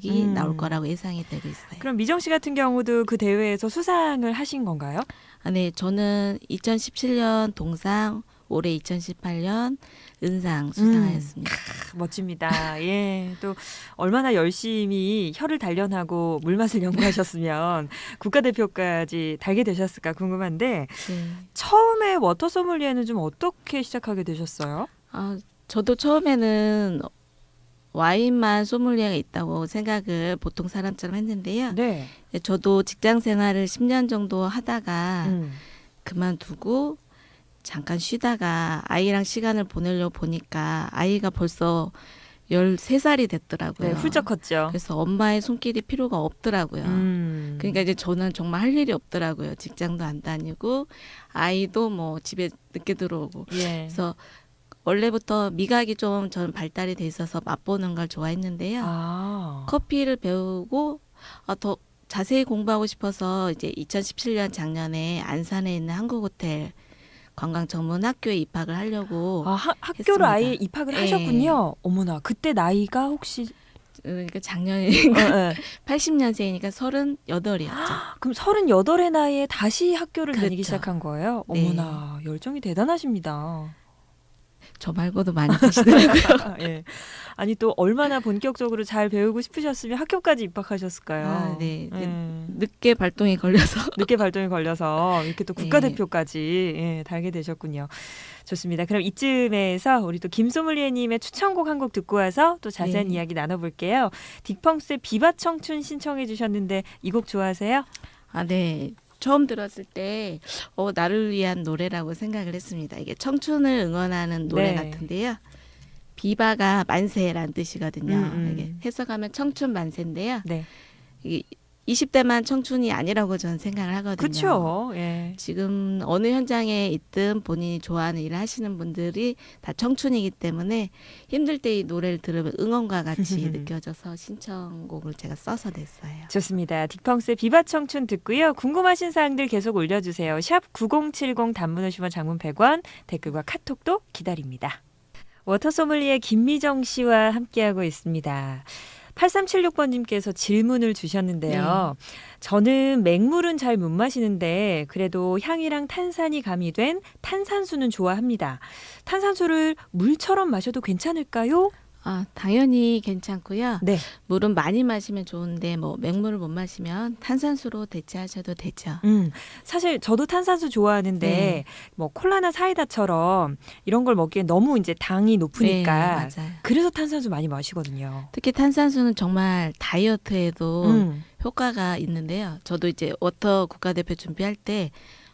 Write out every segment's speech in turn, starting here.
이 나올 거라고 예상이 되고 있어요. 그럼 미정 씨 같은 경우도 그 대회에서 수상을 하신 건가요? 아, 네, 저는 2017년 동상, 올해 2018년 은상 수상하였습니다. 멋집니다. 예, 또 얼마나 열심히 혀를 단련하고 물맛을 연구하셨으면 국가대표까지 달게 되셨을까 궁금한데 네. 처음에 워터 소믈리에는 좀 어떻게 시작하게 되셨어요? 아, 저도 처음에는 와인만 소믈리에가 있다고 생각을 보통 사람처럼 했는데요. 네. 저도 직장 생활을 10년 정도 하다가 음. 그만두고 잠깐 쉬다가 아이랑 시간을 보내려고 보니까 아이가 벌써 13살이 됐더라고요. 네, 훌쩍 컸죠. 그래서 엄마의 손길이 필요가 없더라고요. 그러니까 이제 저는 정말 할 일이 없더라고요. 직장도 안 다니고 아이도 뭐 집에 늦게 들어오고. 예. 그래서 원래부터 미각이 좀 저는 발달이 돼 있어서 맛보는 걸 좋아했는데요. 아. 커피를 배우고 더 자세히 공부하고 싶어서 이제 2017년 작년에 안산에 있는 한국호텔 관광 전문 학교에 입학을 하려고 학교를 했습니다. 아예 입학을 네. 하셨군요. 어머나, 그때 나이가 혹시 그러니까 작년에 80년생이니까 38이었죠. 그럼 38의 나이에 다시 학교를 다니기 그렇죠. 시작한 거예요? 네. 어머나, 열정이 대단하십니다. 저 말고도 많이 계시더라고요. 예. 아니 또 얼마나 본격적으로 잘 배우고 싶으셨으면 학교까지 입학하셨을까요? 아, 네. 예. 늦게 발동이 걸려서. 늦게 발동이 걸려서 이렇게 또 네. 국가대표까지 예, 달게 되셨군요. 좋습니다. 그럼 이쯤에서 우리 또 김소믈리에님의 추천곡 한 곡 듣고 와서 또 자세한 네. 이야기 나눠볼게요. 딕펑스의 비바 청춘 신청해 주셨는데 이 곡 좋아하세요? 아, 네. 처음 들었을 때 나를 위한 노래라고 생각을 했습니다. 이게 청춘을 응원하는 노래 네. 같은데요. 비바가 만세란 뜻이거든요. 이게 음. 해석하면 청춘 만세인데요. 네. 이게 20대만 청춘이 아니라고 저는 생각을 하거든요. 그렇죠. 예. 지금 어느 현장에 있든 본인이 좋아하는 일을 하시는 분들이 다 청춘이기 때문에 힘들 때 이 노래를 들으면 응원과 같이 느껴져서 신청곡을 제가 써서 냈어요. 좋습니다. 딕펑스의 비바 청춘 듣고요. 궁금하신 사항들 계속 올려주세요. 샵 9070 단문 50원 장문 100원 댓글과 카톡도 기다립니다. 워터 소믈리에 김미정 씨와 함께하고 있습니다. 8376번님께서 질문을 주셨는데요. 저는 맹물은 잘 못 마시는데 그래도 향이랑 탄산이 가미된 탄산수는 좋아합니다. 탄산수를 물처럼 마셔도 괜찮을까요? 아, 당연히 괜찮고요. 네. 물은 많이 마시면 좋은데 뭐 맹물을 못 마시면 탄산수로 대체하셔도 되죠. 사실 저도 탄산수 좋아하는데 네. 뭐 콜라나 사이다처럼 이런 걸 먹기엔 너무 이제 당이 높으니까 네, 맞아요. 그래서 탄산수 많이 마시거든요. 특히 탄산수는 정말 다이어트에도 효과가 있는데요. 저도 이제 워터 국가대표 준비할 때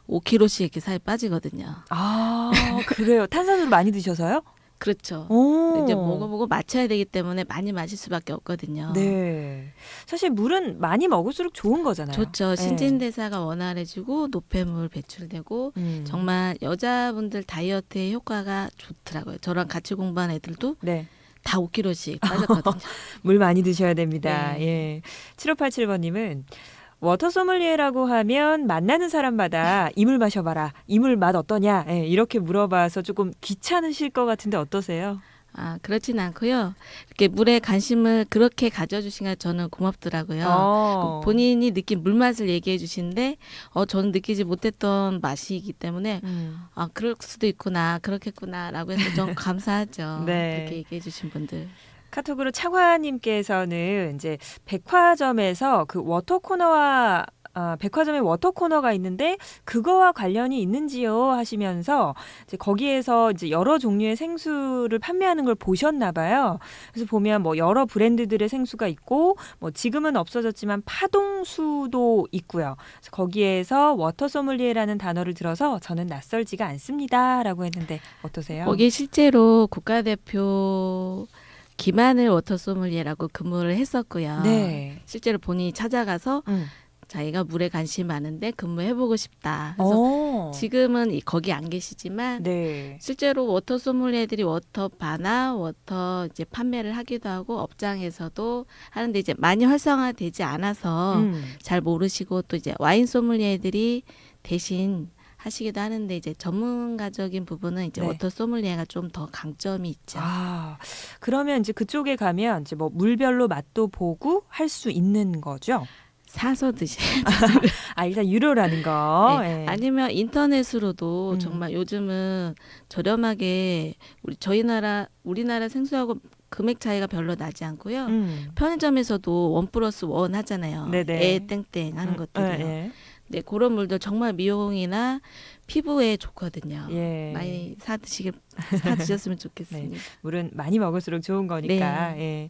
5kg씩 이렇게 살이 빠지거든요. 아, 그래요. 탄산수를 많이 드셔서요? 그렇죠. 오. 이제 먹어보고 맞춰야 되기 때문에 많이 마실 수밖에 없거든요. 네. 사실 물은 많이 먹을수록 좋은 거잖아요. 좋죠. 네. 신진대사가 원활해지고 노폐물 배출되고 정말 여자분들 다이어트에 효과가 좋더라고요. 저랑 같이 공부한 애들도 네. 다 5kg씩 빠졌거든요. 물 많이 드셔야 됩니다. 네. 예. 7587번님은 워터 소믈리에라고 하면 만나는 사람마다 이 물 마셔봐라. 이 물 맛 어떠냐? 예, 이렇게 물어봐서 조금 귀찮으실 것 같은데 어떠세요? 아, 그렇진 않고요. 이렇게 물에 관심을 그렇게 가져주시니까 저는 고맙더라고요. 본인이 느낀 물맛을 얘기해 주시는데 저는 느끼지 못했던 맛이기 때문에 아, 그럴 수도 있구나, 그렇겠구나라고 해서 좀 감사하죠. 네. 그렇게 얘기해 주신 분들. 카톡으로 차관님께서는 이제 백화점에서 그 워터 코너와 백화점에 워터 코너가 있는데 그거와 관련이 있는지요 하시면서 이제 거기에서 이제 여러 종류의 생수를 판매하는 걸 보셨나 봐요. 그래서 보면 뭐 여러 브랜드들의 생수가 있고 뭐 지금은 없어졌지만 파동수도 있고요. 그래서 거기에서 워터 소믈리에라는 단어를 들어서 저는 낯설지가 않습니다라고 했는데 어떠세요? 거기 실제로 국가대표 김하늘 워터 소믈리에라고 근무를 했었고요. 네. 실제로 본인이 찾아가서 자기가 물에 관심이 많은데 근무해보고 싶다. 그래서 지금은 거기 안 계시지만 네. 실제로 워터 소믈리에들이 워터바나 워터 이제 판매를 하기도 하고 업장에서도 하는데 이제 많이 활성화되지 않아서 잘 모르시고 또 이제 와인 소믈리에들이 대신 하시기도 하는데 이제 전문가적인 부분은 이제 네. 워터 소믈리에가 좀 더 강점이 있죠. 아, 그러면 이제 그쪽에 가면 이제 뭐 물별로 맛도 보고 할 수 있는 거죠? 사서 드세요. 아, 일단 유료라는 거. 네. 예. 아니면 인터넷으로도 음. 정말 요즘은 저렴하게 우리나라 생수하고 금액 차이가 별로 나지 않고요. 편의점에서도 1+1 하잖아요. 네네. 애 땡땡 하는 것들이요. 예. 네, 그런 물들 정말 미용이나 피부에 좋거든요. 예. 많이 사 드셨으면 좋겠습니다. 물은 많이 먹을수록 좋은 거니까. 네. 예.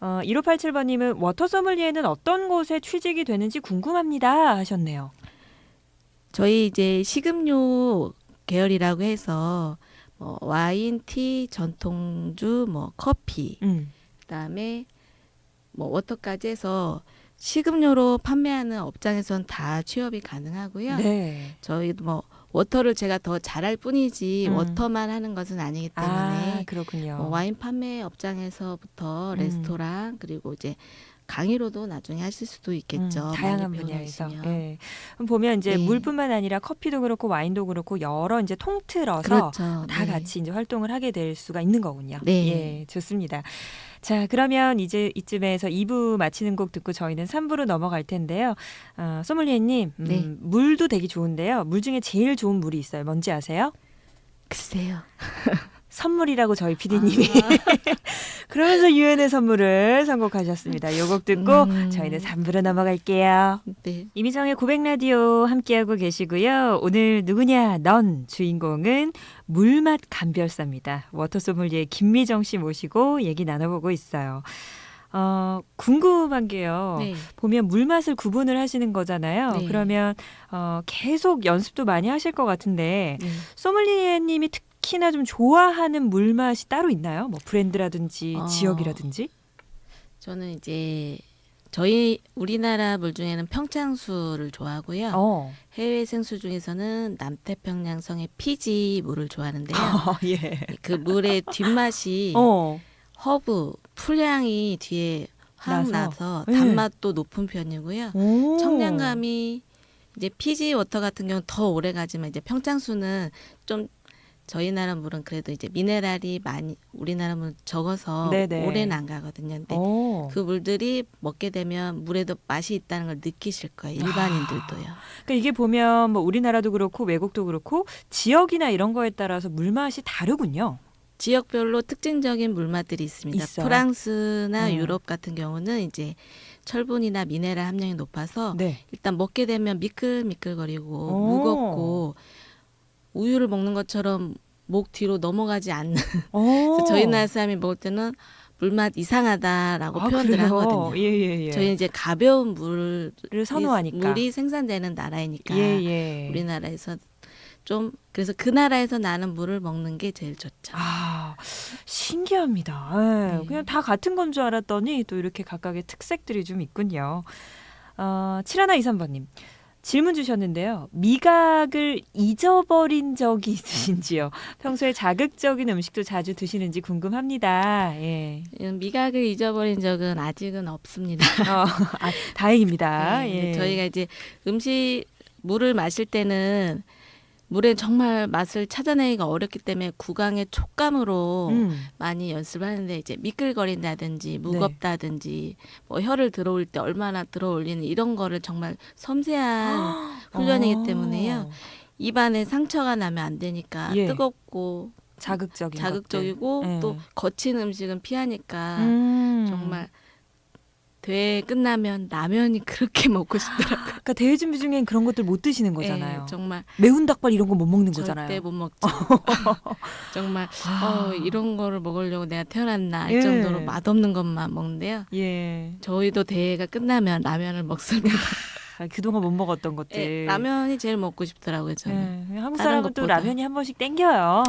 1587번님은 워터 소믈리에는 어떤 곳에 취직이 되는지 궁금합니다 하셨네요. 저희 이제 식음료 계열이라고 해서 뭐 와인, 티, 전통주, 뭐 커피, 그다음에 뭐 워터까지 해서 식음료로 판매하는 업장에선 다 취업이 가능하고요. 네. 저희도 뭐 워터를 제가 더 잘할 뿐이지 워터만 하는 것은 아니기 때문에 아, 그렇군요. 뭐 와인 판매 업장에서부터 레스토랑 그리고 이제 강의로도 나중에 하실 수도 있겠죠. 다양한 많이 분야에서. 배우시면. 예. 그럼 보면 이제 네. 물뿐만 아니라 커피도 그렇고 와인도 그렇고 여러 이제 통틀어서 그렇죠. 다 네. 같이 이제 활동을 하게 될 수가 있는 거군요. 네. 예, 좋습니다. 자, 그러면 이제 이쯤에서 2부 마치는 곡 듣고 저희는 3부로 넘어갈 텐데요. 소믈리에님, 네. 물도 되게 좋은데요. 물 중에 제일 좋은 물이 있어요. 뭔지 아세요? 글쎄요. 선물이라고 저희 PD님이 그러면서 유엔의 선물을 선곡하셨습니다. 이 곡 듣고 저희는 3부로 넘어갈게요. 네. 이미정의 고백라디오 함께하고 계시고요. 오늘 누구냐 넌 주인공은 물맛 감별사입니다. 워터소믈리에 김미정 씨 모시고 얘기 나눠보고 있어요. 궁금한 게요. 네. 보면 물맛을 구분을 하시는 거잖아요. 네. 그러면 계속 연습도 많이 하실 것 같은데 네. 소믈리에님이 특히나 좀 좋아하는 물맛이 따로 있나요? 뭐 브랜드라든지 지역이라든지? 저는 이제 저희 우리나라 물 중에는 평창수를 좋아하고요. 해외 생수 중에서는 남태평양성의 피지 물을 좋아하는데요. 예. 그 물의 뒷맛이 허브, 풀향이 뒤에 확 나서 단맛도 높은 편이고요. 청량감이 이제 피지 워터 같은 경우는 더 오래 가지만 이제 평창수는 좀 저희 나라 물은 그래도 이제 미네랄이 많이 우리나라 물은 적어서 네네. 오래는 안 가거든요. 근데 그 물들이 먹게 되면 물에도 맛이 있다는 걸 느끼실 거예요. 일반인들도요. 그러니까 이게 보면 뭐 우리나라도 그렇고 외국도 그렇고 지역이나 이런 거에 따라서 물맛이 다르군요. 지역별로 특징적인 물맛들이 있습니다. 있어요? 프랑스나 유럽 같은 경우는 이제 철분이나 미네랄 함량이 높아서 일단 먹게 되면 미끌미끌거리고 무겁고 우유를 먹는 것처럼 목 뒤로 넘어가지 않는 그래서 저희 나라 사람이 먹을 때는 물맛 이상하다라고 표현을 그래요? 하거든요. 예. 저희는 이제 가벼운 물을 선호하니까. 물이 생산되는 나라이니까 예. 우리나라에서 좀 그래서 그 나라에서 나는 물을 먹는 게 제일 좋죠. 신기합니다. 예. 네. 그냥 다 같은 건 줄 알았더니 또 이렇게 각각의 특색들이 좀 있군요. 7123번님. 질문 주셨는데요. 미각을 잊어버린 적이 있으신지요? 평소에 자극적인 음식도 자주 드시는지 궁금합니다. 예. 미각을 잊어버린 적은 아직은 없습니다. 다행입니다. 네, 예. 저희가 이제 물을 마실 때는 물의 정말 맛을 찾아내기가 어렵기 때문에 구강의 촉감으로 많이 연습을 하는데 이제 미끌거린다든지 무겁다든지 뭐 혀를 들어올 때 얼마나 들어올리는 이런 거를 정말 섬세한 훈련이기 때문에요. 입안에 상처가 나면 안 되니까 뜨겁고 자극적이고 또 거친 음식은 피하니까 정말 대회 끝나면 라면이 그렇게 먹고 싶더라고요. 그러니까 대회 준비 중엔 그런 것들 못 드시는 거잖아요. 네, 정말 매운 닭발 이런 거 못 먹는 거잖아요. 절대 못 먹죠. 정말 이런 거를 먹으려고 내가 태어났나 이 정도로 맛없는 것만 먹는데요. 저희도 대회가 끝나면 라면을 먹습니다. 그동안 못 먹었던 것들. 라면이 제일 먹고 싶더라고요. 저는. 한국 사람은 또 라면이 한 번씩 땡겨요.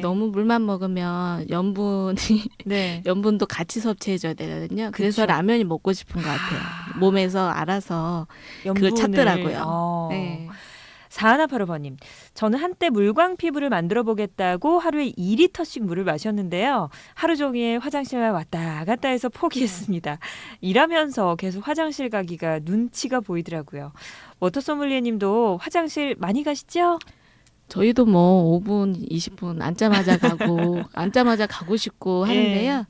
너무 물만 먹으면 염분도 같이 섭취해줘야 되거든요. 그래서 라면이 먹고 싶은 것 같아요. 몸에서 알아서 그걸 찾더라고요. 4185번님, 저는 한때 물광 피부를 만들어 보겠다고 하루에 2리터씩 물을 마셨는데요. 하루 종일 화장실만 왔다 갔다 해서 포기했습니다. 일하면서 계속 화장실 가기가 눈치가 보이더라고요. 워터 소믈리에님도 화장실 많이 가시죠? 저희도 뭐 5분, 20분 앉자마자 가고 앉자마자 가고 싶고 하는데요.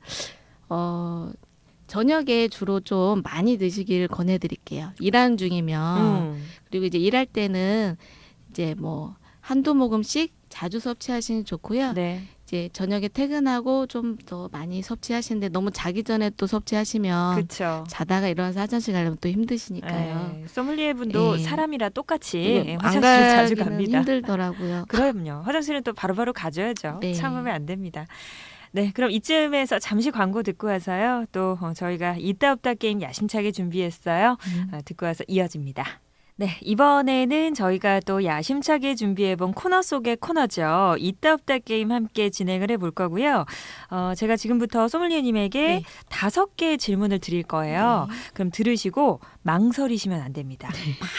저녁에 주로 좀 많이 드시길 권해드릴게요. 일하는 중이면 그리고 이제 일할 때는 이제 뭐 한두 모금씩 자주 섭취하시는 좋고요. 네. 이제 저녁에 퇴근하고 좀 더 많이 섭취하시는데 너무 자기 전에 또 섭취하시면 그렇죠. 자다가 일어나서 화장실 가려면 또 힘드시니까요. 예, 소믈리에 분도 예. 사람이라 똑같이 이게 안 화장실 자주 가기는 갑니다. 힘들더라고요. 그럼요. 화장실은 또 바로바로 가줘야죠. 네. 참으면 안 됩니다. 네, 그럼 이쯤에서 잠시 광고 듣고 와서요. 또 저희가 있다 없다 게임 야심차게 준비했어요. 듣고 와서 이어집니다. 네, 이번에는 저희가 또 야심차게 준비해본 코너 속의 코너죠. 있다 없다 게임 함께 진행을 해볼 거고요. 제가 지금부터 소믈리에님에게 네. 5개의 질문을 드릴 거예요. 네. 그럼 들으시고 망설이시면 안 됩니다.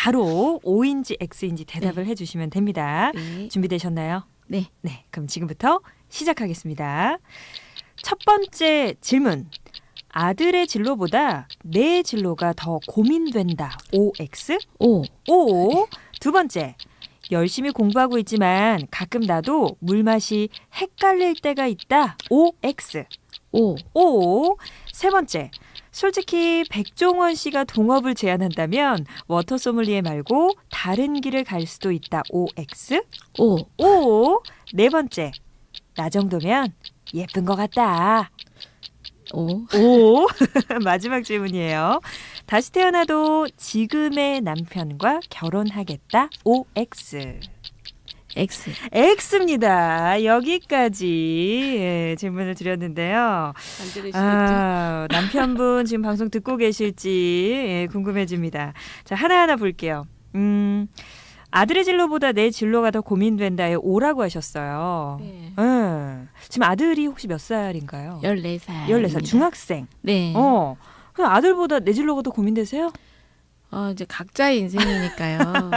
바로 O인지 X인지 대답을 해주시면 됩니다. 네. 준비되셨나요? 네. 네, 그럼 지금부터 시작하겠습니다. 첫 번째 질문. 아들의 진로보다 내 진로가 더 고민된다. OX? 오. O. 두 번째. 열심히 공부하고 있지만 가끔 나도 물맛이 헷갈릴 때가 있다. OX. 오. O. 세 번째. 솔직히 백종원 씨가 동업을 제안한다면 워터 소믈리에 말고 다른 길을 갈 수도 있다. OX. 오. O. 네 번째. 나 정도면 예쁜 것 같다. 오. 오. 마지막 질문이에요. 다시 태어나도 지금의 남편과 결혼하겠다. OX. X. X입니다. 여기까지 질문을 드렸는데요. 안 들으시겠죠? 남편분 지금 방송 듣고 계실지 궁금해집니다. 자, 하나하나 볼게요. 아들의 진로보다 내 진로가 더 고민된다에 O라고 하셨어요. 네. 지금 아들이 혹시 몇 살인가요? 14살. 14살. 중학생. 네. 그럼 아들보다 내 진로가 더 고민되세요? 이제 각자의 인생이니까요.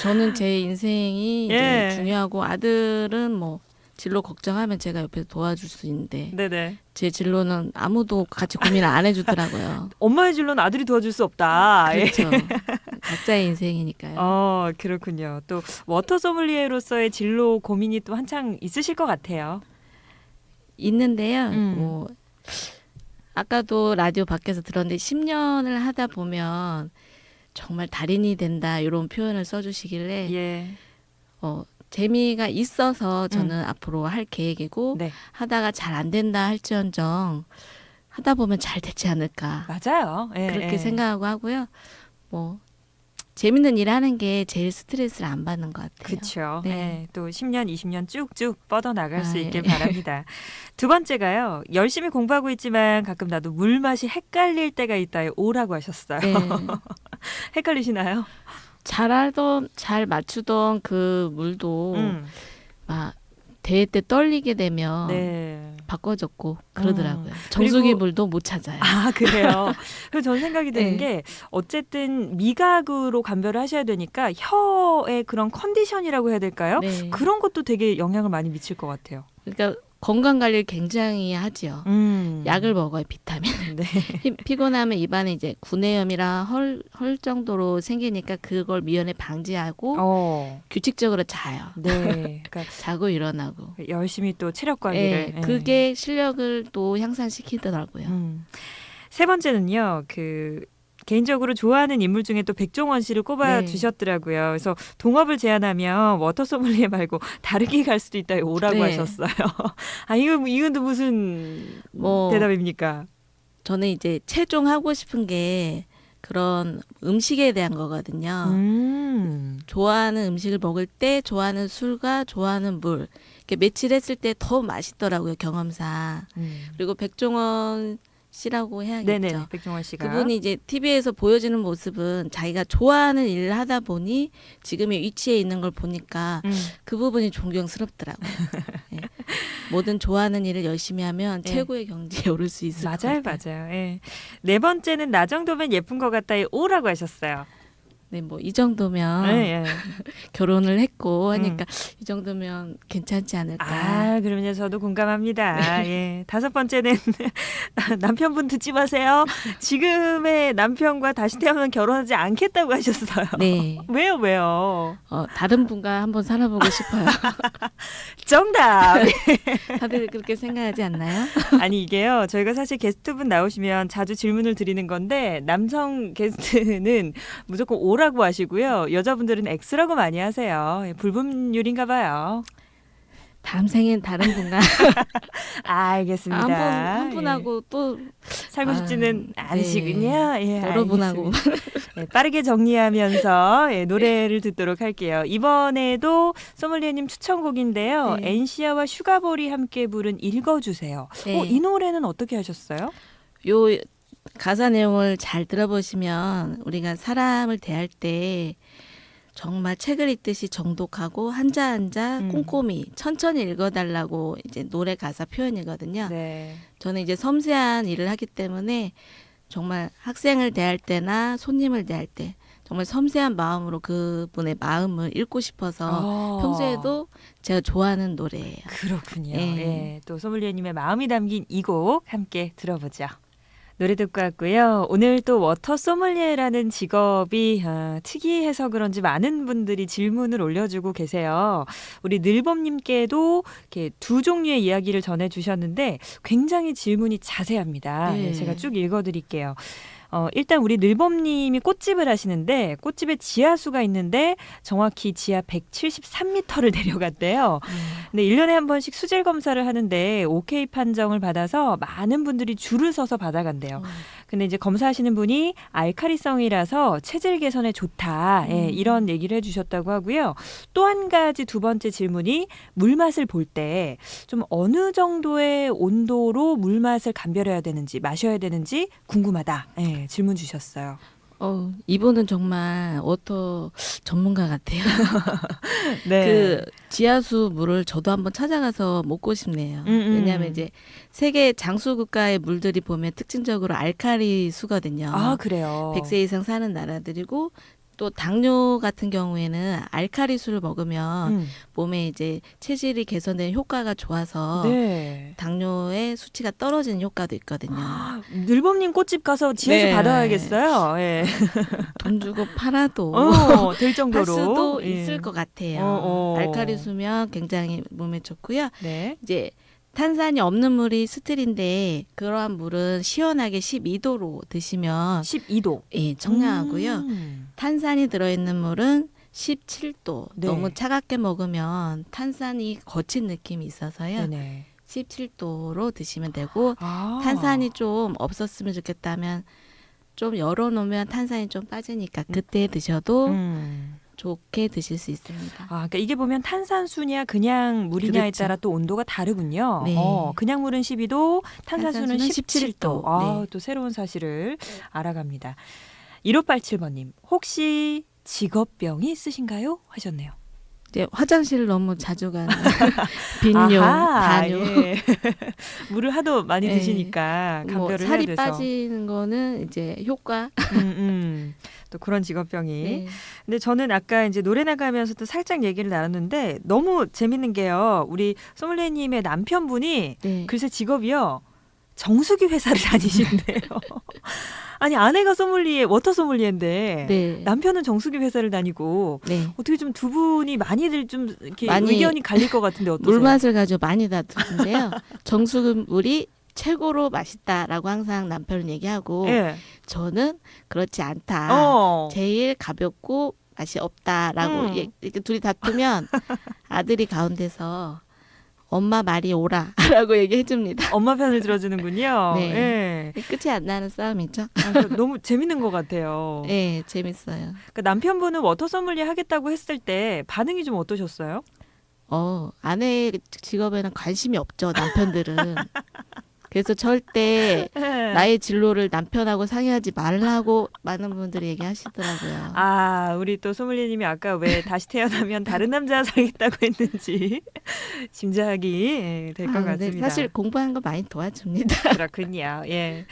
저는 제 인생이 이제 예. 중요하고 아들은 뭐 진로 걱정하면 제가 옆에서 도와줄 수 있는데 네네. 제 진로는 아무도 같이 고민을 안 해주더라고요. 엄마의 진로는 아들이 도와줄 수 없다. 그렇죠. 각자의 인생이니까요. 그렇군요. 또 워터 소믈리에로서의 진로 고민이 또 한창 있으실 것 같아요. 있는데요. 뭐 아까도 라디오 밖에서 들었는데 10년을 하다 보면 정말 달인이 된다 이런 표현을 써주시길래 예. 재미가 있어서 저는 앞으로 할 계획이고 네. 하다가 잘 안 된다 할지언정 하다 보면 잘 되지 않을까 맞아요. 예, 그렇게 예. 생각하고 하고요. 뭐 재밌는 일 하는 게 제일 스트레스를 안 받는 것 같아요. 그렇죠. 네. 네. 또 10년, 20년 쭉쭉 뻗어나갈 수 예. 있길 바랍니다. 두 번째가요. 열심히 공부하고 있지만 가끔 나도 물맛이 헷갈릴 때가 있다에 O라고 하셨어요. 네. 헷갈리시나요? 잘 맞추던 그 물도 음. 막 대회 때 떨리게 되면 네. 바꿔줬고 그러더라고요. 정수기 그리고- 물도 못 찾아요. 그래요. 그래서 저는 생각이 드는 네. 게 어쨌든 미각으로 감별을 하셔야 되니까 혀의 그런 컨디션이라고 해야 될까요? 네. 그런 것도 되게 영향을 많이 미칠 것 같아요. 그러니까 건강 관리를 굉장히 하지요. 약을 먹어요, 비타민. 네. 피곤하면 입안에 이제 구내염이랑 헐 정도로 생기니까 그걸 미연에 방지하고 규칙적으로 자요. 네. 그러니까 자고 일어나고. 열심히 또 체력 관리를. 예, 그게 실력을 또 향상시키더라고요. 세 번째는요. 개인적으로 좋아하는 인물 중에 또 백종원 씨를 꼽아 네. 주셨더라고요. 그래서 동업을 제안하면 워터 소믈리에 말고 다르게 갈 수도 있다 오라고 네. 하셨어요. 이건 또 무슨 뭐 대답입니까? 저는 이제 최종 하고 싶은 게 그런 음식에 대한 거거든요. 좋아하는 음식을 먹을 때 좋아하는 술과 좋아하는 물 이렇게 매치를 했을 때 더 맛있더라고요, 경험상. 그리고 백종원 씨라고 해야겠죠. 네네, 백종원 씨가. 그분이 이제 TV에서 보여지는 모습은 자기가 좋아하는 일을 하다 보니 지금의 위치에 있는 걸 보니까 그 부분이 존경스럽더라고요. 예. 뭐든 좋아하는 일을 열심히 하면 예. 최고의 경지에 오를 수 있을 것 같아요. 맞아요. 예. 네 번째는 나 정도면 예쁜 것 같다의 O라고 하셨어요. 네, 뭐 이 정도면 예. 결혼을 했고 하니까 이 정도면 괜찮지 않을까. 아, 그럼요. 저도 공감합니다. 예. 5번째는 남편분 듣지 마세요. 지금의 남편과 다시 태어나면 결혼하지 않겠다고 하셨어요. 네. 왜요? 다른 분과 한번 살아보고 싶어요. 정답. 다들 그렇게 생각하지 않나요? 아니 이게요. 저희가 사실 게스트분 나오시면 자주 질문을 드리는 건데 남성 게스트는 무조건 O라고 하시고요. 여자분들은 X라고 많이 하세요. 예, 불분율인가 봐요. 다음 생엔 다른 분과 알겠습니다. 한 분하고 또 살고 싶지는 않으시군요. 네. 예, 여러 분하고. 예, 빠르게 정리하면서 예, 노래를 듣도록 할게요. 이번에도 소믈리에님 추천곡인데요. 네. 엔시아와 슈가볼이 함께 부른 읽어주세요. 네. 이 노래는 어떻게 하셨어요? 요 가사 내용을 잘 들어보시면 우리가 사람을 대할 때 정말 책을 읽듯이 정독하고 한자 한자 꼼꼼히 천천히 읽어달라고 이제 노래 가사 표현이거든요. 네. 저는 이제 섬세한 일을 하기 때문에 정말 학생을 대할 때나 손님을 대할 때 정말 섬세한 마음으로 그분의 마음을 읽고 싶어서 평소에도 제가 좋아하는 노래예요. 그렇군요. 예. 예, 또 소믈리에님의 마음이 담긴 이 곡 함께 들어보죠. 노래 듣고 왔고요. 오늘 또 워터 소믈리에라는 직업이 특이해서 그런지 많은 분들이 질문을 올려주고 계세요. 우리 늘범님께도 이렇게 2종류의 이야기를 전해주셨는데 굉장히 질문이 자세합니다. 네. 네, 제가 쭉 읽어드릴게요. 일단 우리 늘범님이 꽃집을 하시는데 꽃집에 지하수가 있는데 정확히 지하 173m를 내려갔대요. 근데 1년에 한 번씩 수질 검사를 하는데 OK 판정을 받아서 많은 분들이 줄을 서서 받아간대요. 근데 이제 검사하시는 분이 알카리성이라서 체질 개선에 좋다. 예, 이런 얘기를 해주셨다고 하고요. 또 한 가지 2번째 질문이 물맛을 볼 때 좀 어느 정도의 온도로 물맛을 감별해야 되는지 마셔야 되는지 궁금하다. 예, 질문 주셨어요. 이분은 정말 워터 전문가 같아요. 네. 그 지하수 물을 저도 한번 찾아가서 먹고 싶네요. 왜냐하면 이제 세계 장수 국가의 물들이 보면 특징적으로 알칼리 수거든요. 아, 그래요. 100세 이상 사는 나라들이고 또 당뇨 같은 경우에는 알칼리 수를 먹으면 몸에 이제 체질이 개선되는 효과가 좋아서 네. 당뇨의 수치가 떨어지는 효과도 있거든요. 늘범님 꽃집 가서 지하수 네. 받아야겠어요. 예. 돈 주고 팔아도 될 정도로 할 수도 예. 있을 것 같아요. 알칼리 수면 굉장히 몸에 좋고요. 네. 이제 탄산이 없는 물이 스틸인데 그러한 물은 시원하게 12도로 드시면 12도. 예, 청량하고요. 탄산이 들어있는 물은 17도. 네. 너무 차갑게 먹으면 탄산이 거친 느낌이 있어서요. 네네. 17도로 드시면 되고 아. 탄산이 좀 없었으면 좋겠다면 좀 열어놓으면 탄산이 좀 빠지니까 그때 드셔도 좋게 드실 수 있습니다. 그러니까 이게 보면 탄산수냐 그냥 물이냐에 그렇죠. 따라 또 온도가 다르군요. 네. 그냥 물은 12도, 탄산수는 탄산수는 17도. 17도. 네. 또 새로운 사실을 알아갑니다. 1587번님, 혹시 직업병이 있으신가요? 하셨네요. 이제 화장실을 너무 자주 가는 빈뇨, 아하, 다뇨. 예. 물을 하도 많이 네. 드시니까 뭐 감별을 살이 해야 돼서. 빠지는 거는 이제 효과. 또 그런 직업병이. 네. 근데 저는 아까 이제 노래 나가면서도 살짝 얘기를 나눴는데 너무 재밌는 게요. 우리 소믈리에님의 남편분이 네. 글쎄 직업이요. 정수기 회사를 다니신대요. 아니 아내가 소믈리에 워터 소믈리에인데 네. 남편은 정수기 회사를 다니고 네. 어떻게 좀 두 분이 많이들 좀 이렇게 많이 의견이 갈릴 것 같은데 어떠세요? 물맛을 가지고 많이 다투는데요. 정수물이 최고로 맛있다라고 항상 남편은 얘기하고 예. 저는 그렇지 않다. 제일 가볍고 맛이 없다라고 이렇게 둘이 다투면 아들이 가운데서 엄마 말이 오라라고 얘기해 줍니다. 엄마 편을 들어주는군요. 네. 예. 끝이 안 나는 싸움이죠. 너무 재밌는 것 같아요. 네, 재밌어요. 그러니까 남편분은 워터 소믈리에 하겠다고 했을 때 반응이 좀 어떠셨어요? 아내의 직업에는 관심이 없죠, 남편들은. 그래서 절대 나의 진로를 남편하고 상의하지 말라고 많은 분들이 얘기하시더라고요. 우리 또 소믈리에님이 아까 왜 다시 태어나면 다른 남자 사겠다고 했는지 짐작이 될 것 네, 같습니다. 사실 공부하는 거 많이 도와줍니다. 그렇군요. 예.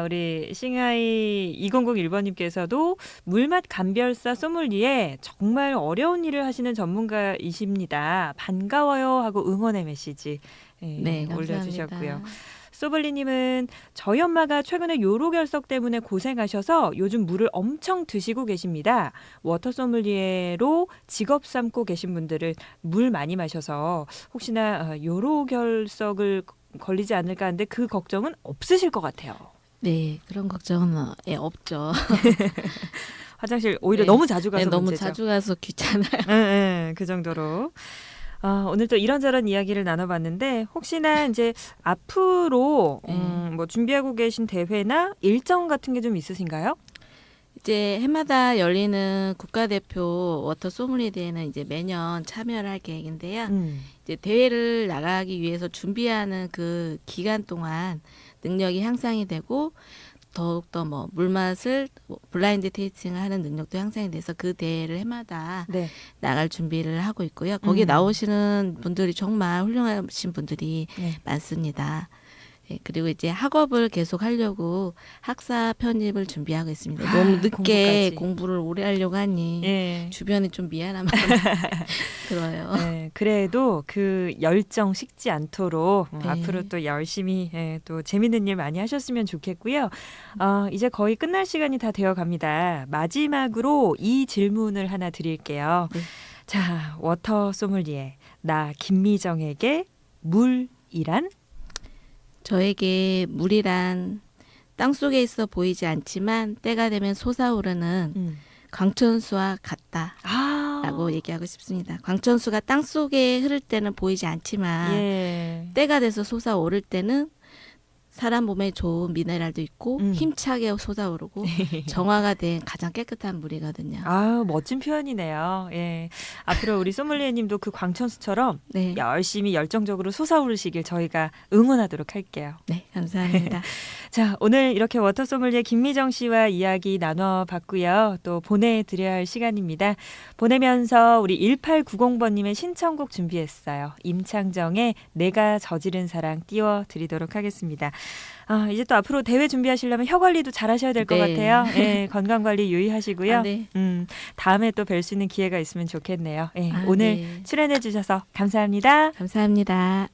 우리 싱하이 2001번님께서도 물맛 감별사 소믈리에 정말 어려운 일을 하시는 전문가이십니다. 반가워요 하고 응원의 메시지 네, 올려주셨고요. 감사합니다. 소블리님은 저희 엄마가 최근에 요로결석 때문에 고생하셔서 요즘 물을 엄청 드시고 계십니다. 워터 소믈리에로 직업 삼고 계신 분들은 물 많이 마셔서 혹시나 요로결석을 걸리지 않을까 하는데 그 걱정은 없으실 것 같아요. 네, 그런 걱정은 없죠. 화장실 오히려 네. 너무 자주 가서 네, 너무 문제죠. 자주 가서 귀찮아요. 네, 그 정도로. 오늘 또 이런저런 이야기를 나눠봤는데 혹시나 이제 앞으로 뭐 준비하고 계신 대회나 일정 같은 게 좀 있으신가요? 이제 해마다 열리는 국가대표 워터 소믈리에 대회는 이제 매년 참여를 할 계획인데요. 이제 대회를 나가기 위해서 준비하는 그 기간 동안 능력이 향상이 되고 더욱더 뭐 물맛을 블라인드 테이스팅을 하는 능력도 향상이 돼서 그 대회를 해마다 네. 나갈 준비를 하고 있고요. 거기에 나오시는 분들이 정말 훌륭하신 분들이 네. 많습니다. 예, 그리고 이제 학업을 계속 하려고 학사 편입을 준비하고 있습니다. 너무 늦게 공부까지. 공부를 오래 하려고 하니 예. 주변에 좀 미안한 마음이 들어요. 네, 그래도 그 열정 식지 않도록 네. 앞으로 또 열심히 또 재밌는 일 많이 하셨으면 좋겠고요. 이제 거의 끝날 시간이 다 되어 갑니다. 마지막으로 이 질문을 하나 드릴게요. 네. 자, 워터 소믈리에 나 김미정에게 물이란? 저에게 물이란 땅속에 있어 보이지 않지만 때가 되면 솟아오르는 광천수와 같다라고 얘기하고 싶습니다. 광천수가 땅속에 흐를 때는 보이지 않지만 예. 때가 돼서 솟아오를 때는 사람 몸에 좋은 미네랄도 있고 힘차게 솟아오르고 정화가 된 가장 깨끗한 물이거든요. 멋진 표현이네요. 예. 앞으로 우리 소믈리에님도 그 광천수처럼 네, 열심히 열정적으로 솟아오르시길 저희가 응원하도록 할게요. 네, 감사합니다. 자, 오늘 이렇게 워터 소믈리에 김미정 씨와 이야기 나눠봤고요. 또 보내드려야 할 시간입니다. 보내면서 우리 1890번님의 신청곡 준비했어요. 임창정의 내가 저지른 사랑 띄워드리도록 하겠습니다. 이제 또 앞으로 대회 준비하시려면 혀 관리도 잘 하셔야 될 것 네. 같아요. 예, 건강 관리 유의하시고요. 네. 다음에 또 뵐 수 있는 기회가 있으면 좋겠네요. 예, 오늘 네. 출연해 주셔서 감사합니다. 감사합니다.